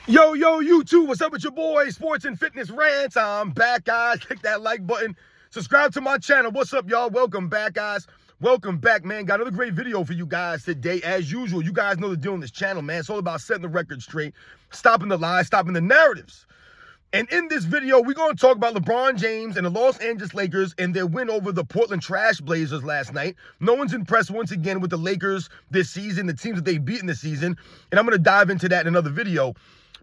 Yo, YouTube, what's up with your boy, Sports and Fitness Rants? I'm back, guys. Click that like button. Subscribe to my channel. What's up, y'all? Welcome back, guys. Welcome back, man. Got another great video for you guys today. As usual, you guys know the deal on this channel, man. It's all about setting the record straight, stopping the lies, stopping the narratives. And in this video, we're going to talk about LeBron James and the Los Angeles Lakers and their win over the Portland Trash Blazers last night. No one's impressed once again with the Lakers this season, the teams that they've beaten this season. And I'm going to dive into that in another video.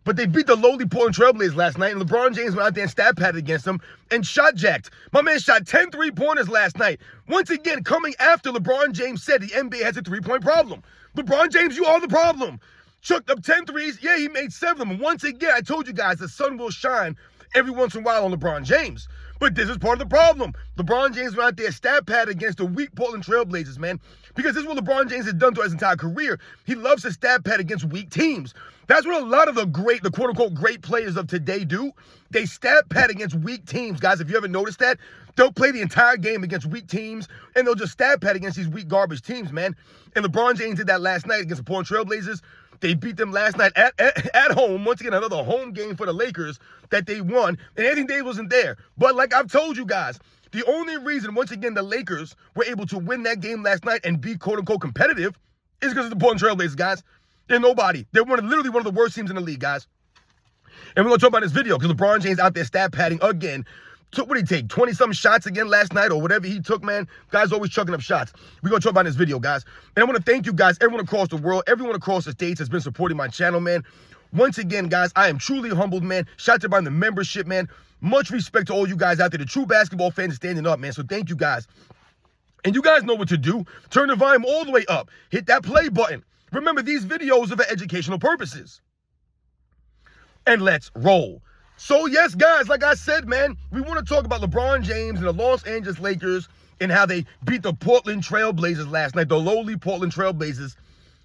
But they beat the lowly Portland Trail Blazers last night, and LeBron James went out there and stat padded against them and shot jacked. My man shot 10 3-pointers last night. Once again, coming after LeBron James said the NBA has a three-point problem. LeBron James, you are the problem. Chucked up 10 threes. Yeah, he made 7 of them. Once again, I told you guys, the sun will shine every once in a while on LeBron James. But this is part of the problem. LeBron James went out there stat pad against the weak Portland Trail Blazers, man. Because this is what LeBron James has done throughout his entire career. He loves to stat pad against weak teams. That's what a lot of the quote-unquote great players of today do. They stat pad against weak teams. Guys, if you haven't noticed that, they'll play the entire game against weak teams, and they'll just stat pad against these weak garbage teams, man. And LeBron James did that last night against the Portland Trail Blazers. They beat them last night at home. Once again, another home game for the Lakers that they won. And Anthony Davis wasn't there. But like I've told you guys, the only reason, once again, the Lakers were able to win that game last night and be quote-unquote competitive is because of the Portland Trail Blazers, guys. They're nobody. They're literally one of the worst teams in the league, guys. And we're going to talk about this video because LeBron James out there stat padding again. What did he take? 20-something shots again last night or whatever he took, man. Guys always chucking up shots. We're going to talk about this video, guys. And I want to thank you guys, everyone across the world, everyone across the states has been supporting my channel, man. Once again, guys, I am truly humbled, man. Shout out to the membership, man. Much respect to all you guys out there. The true basketball fans standing up, man. So thank you, guys. And you guys know what to do. Turn the volume all the way up. Hit that play button. Remember, these videos are for educational purposes. And let's roll. So, yes, guys, like I said, man, we want to talk about LeBron James and the Los Angeles Lakers and how they beat the Portland Trail Blazers last night, the lowly Portland Trail Blazers,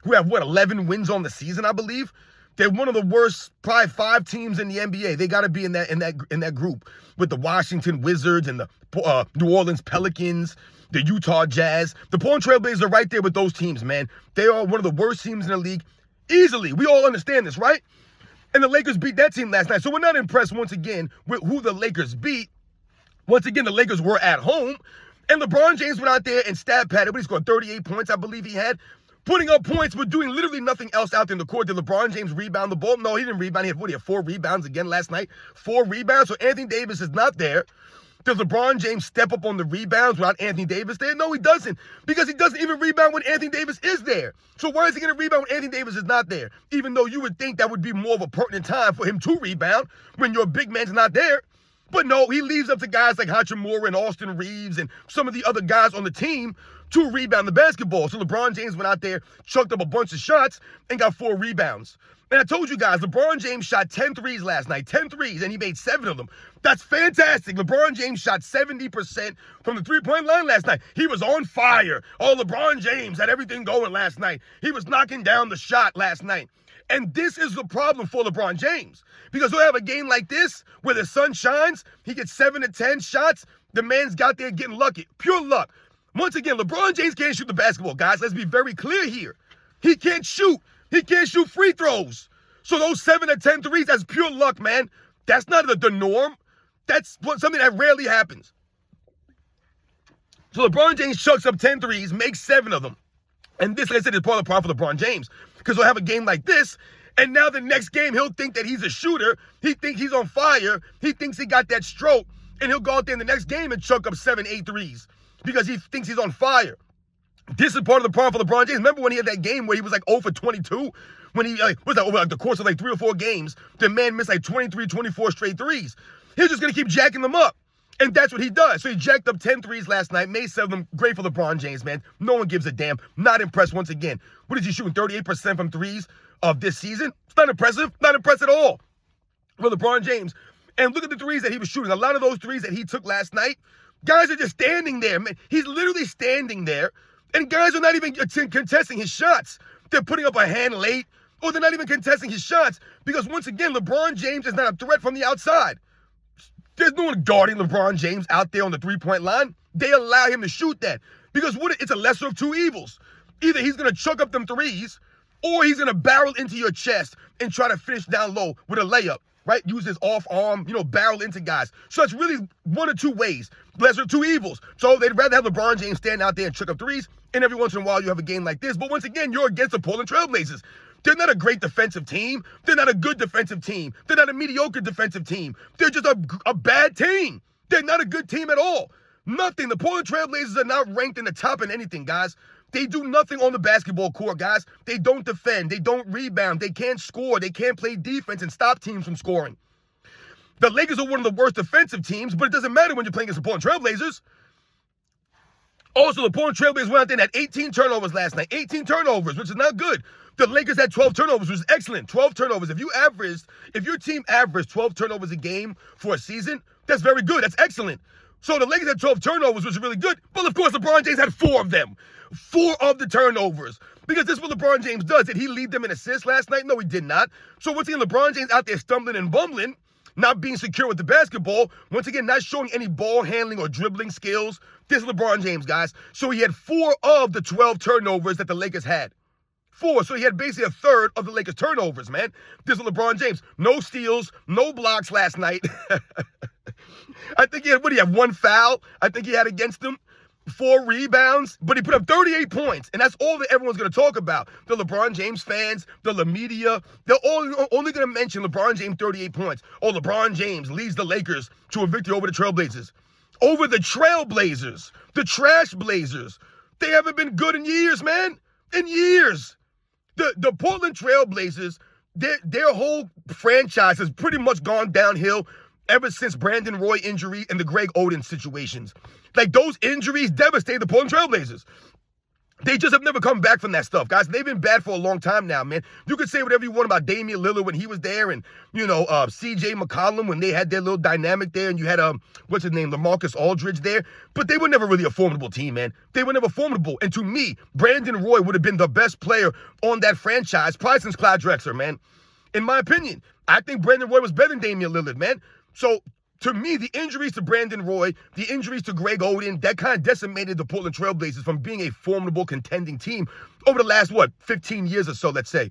who have, 11 wins on the season, I believe. They're one of the worst, probably 5 teams in the NBA. They got to be in that group with the Washington Wizards and the New Orleans Pelicans, the Utah Jazz. The Portland Trail Blazers are right there with those teams, man. They are one of the worst teams in the league. Easily. We all understand this, right? And the Lakers beat that team last night. So we're not impressed once again with who the Lakers beat. Once again, the Lakers were at home. And LeBron James went out there and stat padded. He scored 38 points, I believe he had. Putting up points, but doing literally nothing else out there in the court. Did LeBron James rebound the ball? No, he didn't rebound. He had 4 rebounds again last night. 4 rebounds. So Anthony Davis is not there. Does LeBron James step up on the rebounds without Anthony Davis there? No, he doesn't. Because he doesn't even rebound when Anthony Davis is there. So why is he going to rebound when Anthony Davis is not there? Even though you would think that would be more of a pertinent time for him to rebound when your big man's not there. But no, he leaves up to guys like Hachimura and Austin Reeves and some of the other guys on the team to rebound the basketball. So LeBron James went out there, chucked up a bunch of shots, and got 4 rebounds. And I told you guys, LeBron James shot 10 threes last night, 10 threes, and he made 7 of them. That's fantastic. LeBron James shot 70% from the three-point line last night. He was on fire. Oh, LeBron James had everything going last night. He was knocking down the shot last night. And this is the problem for LeBron James. Because he'll have a game like this where the sun shines, he gets 7 to 10 shots, the man's got there getting lucky. Pure luck. Once again, LeBron James can't shoot the basketball, guys. Let's be very clear here. He can't shoot. He can't shoot free throws. So those 7 to 10 threes, that's pure luck, man. That's not the norm. That's something that rarely happens. So LeBron James chucks up 10 threes, makes 7 of them. And this, like I said, is part of the problem for LeBron James. Because he'll have a game like this, and now the next game, he'll think that he's a shooter. He thinks he's on fire. He thinks he got that stroke. And he'll go out there in the next game and chuck up 7, 8 threes. Because he thinks he's on fire. This is part of the problem for LeBron James. Remember when he had that game where he was like 0 for 22? When he, over the course of 3 or 4 games, the man missed 23, 24 straight threes. He's just going to keep jacking them up. And that's what he does. So he jacked up 10 threes last night, made 7 of them. Great for LeBron James, man. No one gives a damn. Not impressed once again. What is he shooting, 38% from threes of this season? It's not impressive. Not impressed at all for LeBron James. And look at the threes that he was shooting. A lot of those threes that he took last night, guys are just standing there, man. He's literally standing there. And guys are not even contesting his shots. They're putting up a hand late, or they're not even contesting his shots. Because once again, LeBron James is not a threat from the outside. There's no one guarding LeBron James out there on the three-point line. They allow him to shoot that. Because it's a lesser of 2 evils. Either he's going to chuck up them threes, or he's going to barrel into your chest and try to finish down low with a layup, right? Use his off arm, barrel into guys. So it's really one or two ways. Lesser of two evils. So they'd rather have LeBron James stand out there and chuck up threes, and every once in a while you have a game like this. But once again, you're against the Portland Trailblazers. They're not a great defensive team. They're not a good defensive team. They're not a mediocre defensive team. They're just a bad team. They're not a good team at all. Nothing. The Portland Trailblazers are not ranked in the top in anything, guys. They do nothing on the basketball court, guys. They don't defend. They don't rebound. They can't score. They can't play defense and stop teams from scoring. The Lakers are one of the worst defensive teams, but it doesn't matter when you're playing against the Portland Trailblazers. Also, the Portland Trailblazers went out there and had 18 turnovers last night. 18 turnovers, which is not good. The Lakers had 12 turnovers, which is excellent. 12 turnovers. If your team averaged 12 turnovers a game for a season, that's very good. That's excellent. So the Lakers had 12 turnovers, which is really good. But of course, LeBron James had 4 of them. 4 of the turnovers. Because this is what LeBron James does. Did he lead them in assists last night? No, he did not. So once again, LeBron James out there stumbling and bumbling, not being secure with the basketball, once again, not showing any ball handling or dribbling skills. This is LeBron James, guys. So he had 4 of the 12 turnovers that the Lakers had. 4. So he had basically a third of the Lakers' turnovers, man. This is LeBron James. No steals, no blocks last night. I think he had, 1 foul? I think he had against him. 4 rebounds, but he put up 38 points, and that's all that everyone's going to talk about. The LeBron James fans, the media, they're only going to mention LeBron James 38 points. Oh, LeBron James leads the Lakers to a victory over the Trailblazers. Over the Trailblazers, the Trash Blazers. They haven't been good in years, man. In years. The Portland Trailblazers, their whole franchise has pretty much gone downhill ever since Brandon Roy injury and the Greg Oden situations. Like, those injuries devastated the Portland Trailblazers. They just have never come back from that stuff, guys. They've been bad for a long time now, man. You could say whatever you want about Damian Lillard when he was there, and, C.J. McCollum when they had their little dynamic there, and you had, LaMarcus Aldridge there. But they were never really a formidable team, man. They were never formidable. And to me, Brandon Roy would have been the best player on that franchise, probably since Clyde Drexler, man. In my opinion, I think Brandon Roy was better than Damian Lillard, man. So, to me, the injuries to Brandon Roy, the injuries to Greg Oden, that kind of decimated the Portland Trailblazers from being a formidable contending team over the last, 15 years or so, let's say.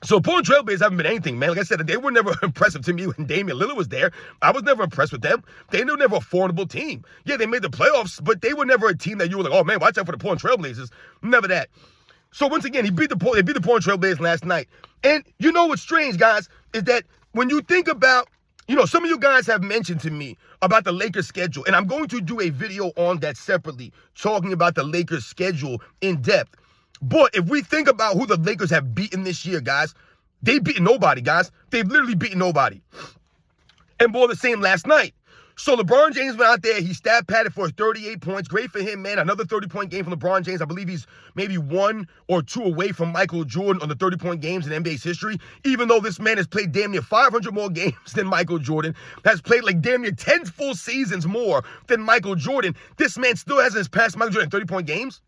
So Portland Trailblazers haven't been anything, man. Like I said, they were never impressive to me when Damian Lillard was there. I was never impressed with them. They were never a formidable team. Yeah, they made the playoffs, but they were never a team that you were like, oh, man, watch out for the Portland Trailblazers. Never that. So once again, they beat the Portland Trailblazers last night. And you know what's strange, guys, is that when you think about, some of you guys have mentioned to me about the Lakers schedule, and I'm going to do a video on that separately, talking about the Lakers schedule in depth. But if we think about who the Lakers have beaten this year, guys, they've beaten nobody, guys. They've literally beaten nobody. And more the same last night. So LeBron James went out there. He stat padded for 38 points. Great for him, man. Another 30-point game from LeBron James. I believe he's maybe 1 or 2 away from Michael Jordan on the 30-point games in NBA's history, even though this man has played damn near 500 more games than Michael Jordan, has played like damn near 10 full seasons more than Michael Jordan. This man still hasn't passed Michael Jordan in 30-point games.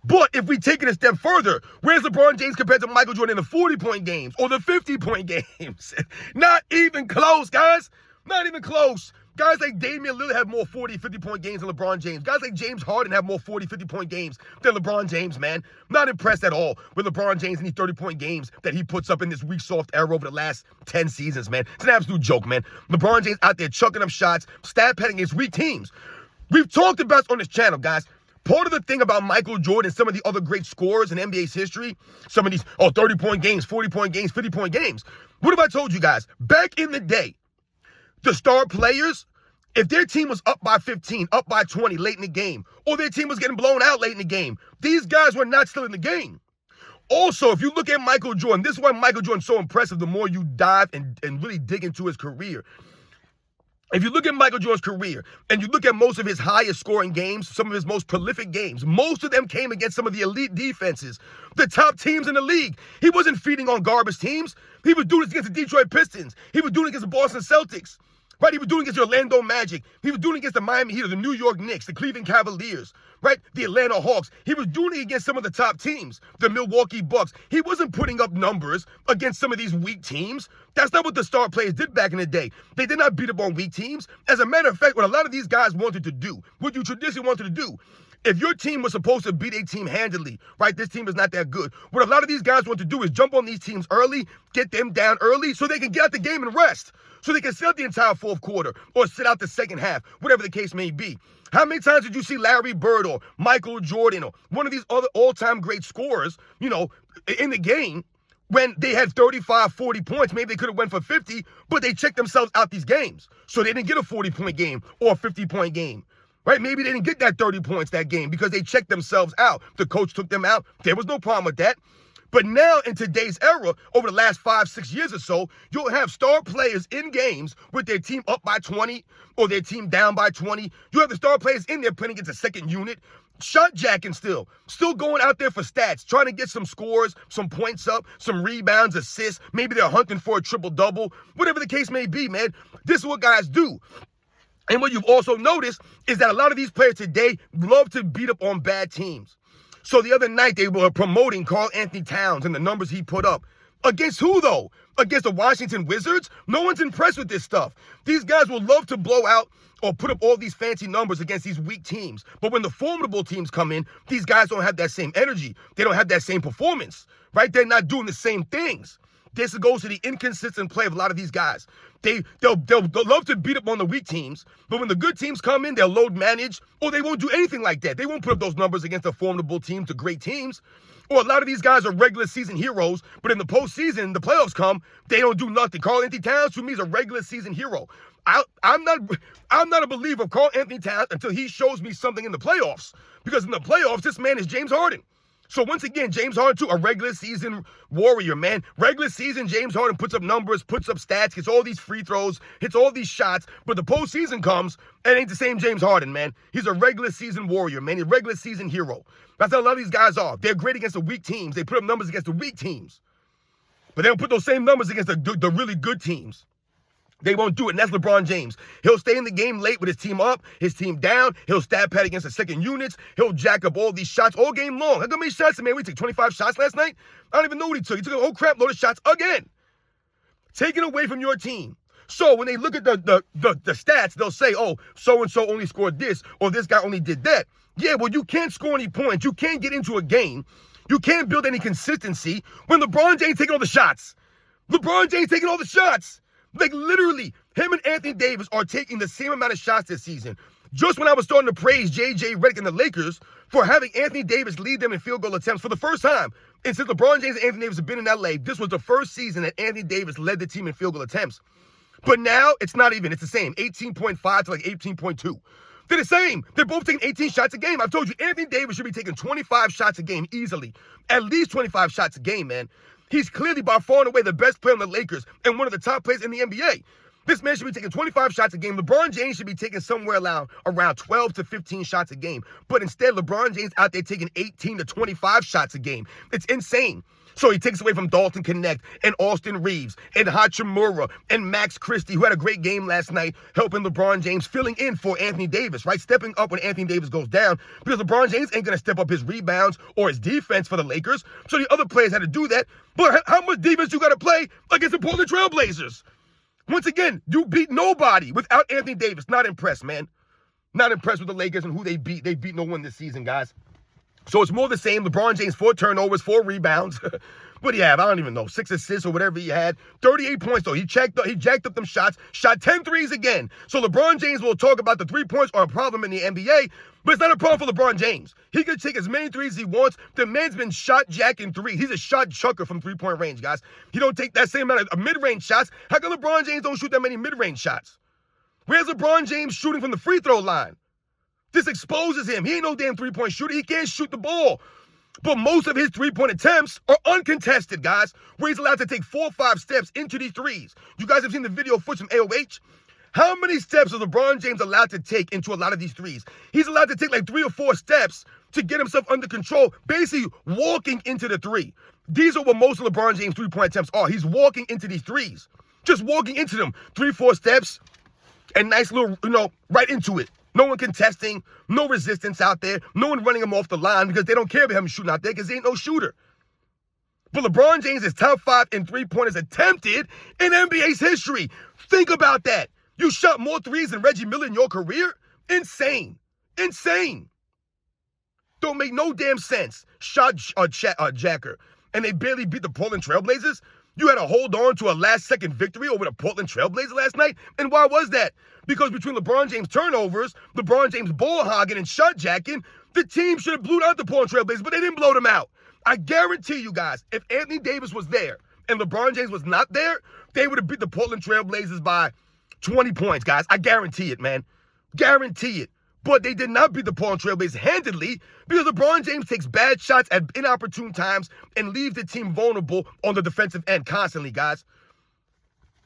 But if we take it a step further, where's LeBron James compared to Michael Jordan in the 40-point games or the 50-point games? Not even close, guys. Not even close. Guys like Damian Lillard have more 40, 50-point games than LeBron James. Guys like James Harden have more 40, 50-point games than LeBron James, man. Not impressed at all with LeBron James and these 30-point games that he puts up in this weak, soft era over the last 10 seasons, man. It's an absolute joke, man. LeBron James out there chucking up shots, stat padding against weak teams. We've talked about this on this channel, guys. Part of the thing about Michael Jordan and some of the other great scorers in NBA's history, some of these, 30-point games, 40-point games, 50-point games. What have I told you guys? Back in the day, the star players, if their team was up by 15, up by 20 late in the game, or their team was getting blown out late in the game, these guys were not still in the game. Also, if you look at Michael Jordan, this is why Michael Jordan's so impressive the more you dive and really dig into his career. If you look at Michael Jordan's career and you look at most of his highest scoring games, some of his most prolific games, most of them came against some of the elite defenses, the top teams in the league. He wasn't feeding on garbage teams. He was doing this against the Detroit Pistons. He was doing it against the Boston Celtics. Right? He was doing it against the Orlando Magic. He was doing it against the Miami Heat, or the New York Knicks, the Cleveland Cavaliers, right? The Atlanta Hawks. He was doing it against some of the top teams, the Milwaukee Bucks. He wasn't putting up numbers against some of these weak teams. That's not what the star players did back in the day. They did not beat up on weak teams. As a matter of fact, what a lot of these guys wanted to do, what you traditionally wanted to do, If your team was supposed to beat a team handily, right, this team is not that good. What a lot of these guys want to do is jump on these teams early, get them down early so they can get out the game and rest. So they can sit out the entire fourth quarter or sit out the second half, whatever the case may be. How many times did you see Larry Bird or Michael Jordan or one of these other all-time great scorers, in the game when they had 35, 40 points? Maybe they could have went for 50, but they checked themselves out these games. So they didn't get a 40-point game or a 50-point game. Right? Maybe they didn't get that 30 points that game because they checked themselves out. The coach took them out. There was no problem with that. But now in today's era, over the last 5-6 years or so, you'll have star players in games with their team up by 20 or their team down by 20. You have the star players in there playing against a second unit, shot jacking still going out there for stats, trying to get some scores, some points up, some rebounds, assists. Maybe they're hunting for a triple-double. Whatever the case may be, man, this is what guys do. And what you've also noticed is that a lot of these players today love to beat up on bad teams. So the other night, they were promoting Karl Anthony Towns and the numbers he put up. Against who, though? Against the Washington Wizards? No one's impressed with this stuff. These guys will love to blow out or put up all these fancy numbers against these weak teams. But when the formidable teams come in, these guys don't have that same energy. They don't have that same performance, right? They're not doing the same things. This goes to the inconsistent play of a lot of these guys. They'll love to beat up on the weak teams, but when the good teams come in, they'll load manage, or they won't do anything like that. They won't put up those numbers against the formidable teams, the great teams. Or a lot of these guys are regular season heroes, but in the postseason, the playoffs come, they don't do nothing. Karl Anthony Towns, to me, is a regular season hero. I'm not a believer of Karl Anthony Towns until he shows me something in the playoffs. Because in the playoffs, this man is James Harden. So once again, James Harden, too, a regular season warrior, man. Regular season, James Harden puts up numbers, puts up stats, gets all these free throws, hits all these shots. But the postseason comes, and it ain't the same James Harden, man. He's a regular season warrior, man. He's a regular season hero. That's how a lot of these guys are. They're great against the weak teams. They put up numbers against the weak teams. But they don't put those same numbers against the really good teams. They won't do it, and that's LeBron James. He'll stay in the game late with his team up, his team down. He'll stat pad against the second units. He'll jack up all these shots all game long. How many shots, man? We took 25 shots last night? I don't even know what he took. He took a whole crap load of shots again. Taken away from your team. So when they look at the stats, they'll say, oh, so-and-so only scored this, or this guy only did that. Yeah, well, you can't score any points. You can't get into a game. You can't build any consistency when LeBron James taking all the shots. LeBron James taking all the shots. Like, literally, him and Anthony Davis are taking the same amount of shots this season. Just when I was starting to praise J.J. Redick and the Lakers for having Anthony Davis lead them in field goal attempts for the first time. And since LeBron James and Anthony Davis have been in L.A., this was the first season that Anthony Davis led the team in field goal attempts. But now, it's not even. It's the same. 18.5 to like 18.2. They're the same. They're both taking 18 shots a game. I've told you, Anthony Davis should be taking 25 shots a game easily. At least 25 shots a game, man. He's clearly by far and away the best player on the Lakers and one of the top players in the NBA. This man should be taking 25 shots a game. LeBron James should be taking somewhere around 12 to 15 shots a game. But instead, LeBron James out there taking 18 to 25 shots a game. It's insane. So he takes away from Dalton Connect and Austin Reeves and Hachimura and Max Christie, who had a great game last night, helping LeBron James, filling in for Anthony Davis, right? Stepping up when Anthony Davis goes down, because LeBron James ain't going to step up his rebounds or his defense for the Lakers. So the other players had to do that. But how much defense you got to play against the Portland Trail Blazers? Once again, you beat nobody without Anthony Davis. Not impressed, man. Not impressed with the Lakers and who they beat. They beat no one this season, guys. So it's more the same. LeBron James, 4 turnovers, 4 rebounds. What do you have? I don't even know. 6 assists or whatever he had. 38 points, though. He jacked up them shots. Shot 10 threes again. So LeBron James will talk about the 3 points are a problem in the NBA, but it's not a problem for LeBron James. He can take as many threes as he wants. The man's been shot jacking 3. He's a shot chucker from 3-point range, guys. He don't take that same amount of mid-range shots. How come LeBron James don't shoot that many mid-range shots? Where's LeBron James shooting from the free throw line? This exposes him. He ain't no damn 3-point shooter. He can't shoot the ball. But most of his 3-point attempts are uncontested, guys, where he's allowed to take 4 or 5 steps into these threes. You guys have seen the video footage from AOH? How many steps is LeBron James allowed to take into a lot of these threes? He's allowed to take like 3 or 4 steps to get himself under control, basically walking into the 3. These are what most of LeBron James 3-point attempts are. He's walking into these threes. Just walking into them. 3, 4 steps, and nice little, right into it. No one contesting, no resistance out there, no one running him off the line because they don't care about him shooting out there because he ain't no shooter. But LeBron James is top 5 in 3-pointers attempted in NBA's history. Think about that. You shot more threes than Reggie Miller in your career? Insane. Insane. Don't make no damn sense. Jacker. And they barely beat the Portland Trailblazers. You had to hold on to a last-second victory over the Portland Trailblazers last night. And why was that? Because between LeBron James turnovers, LeBron James ball hogging and shot jacking, the team should have blew out the Portland Trailblazers, but they didn't blow them out. I guarantee you guys, if Anthony Davis was there and LeBron James was not there, they would have beat the Portland Trailblazers by 20 points, guys. I guarantee it, man. Guarantee it. But they did not beat the Portland Trailblazers handedly because LeBron James takes bad shots at inopportune times and leaves the team vulnerable on the defensive end constantly, guys.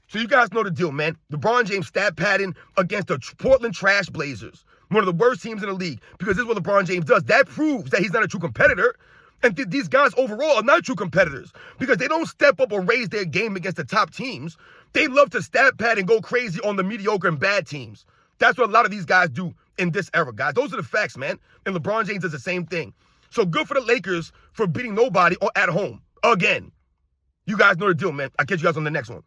So you guys know the deal, man. LeBron James stat padding against the Portland Trash Blazers, one of the worst teams in the league, because this is what LeBron James does. That proves that he's not a true competitor. And these guys overall are not true competitors because they don't step up or raise their game against the top teams. They love to stat pad and go crazy on the mediocre and bad teams. That's what a lot of these guys do in this era, guys. Those are the facts, man. And LeBron James does the same thing. So good for the Lakers for beating nobody or at home again. You guys know the deal, man. I'll catch you guys on the next one.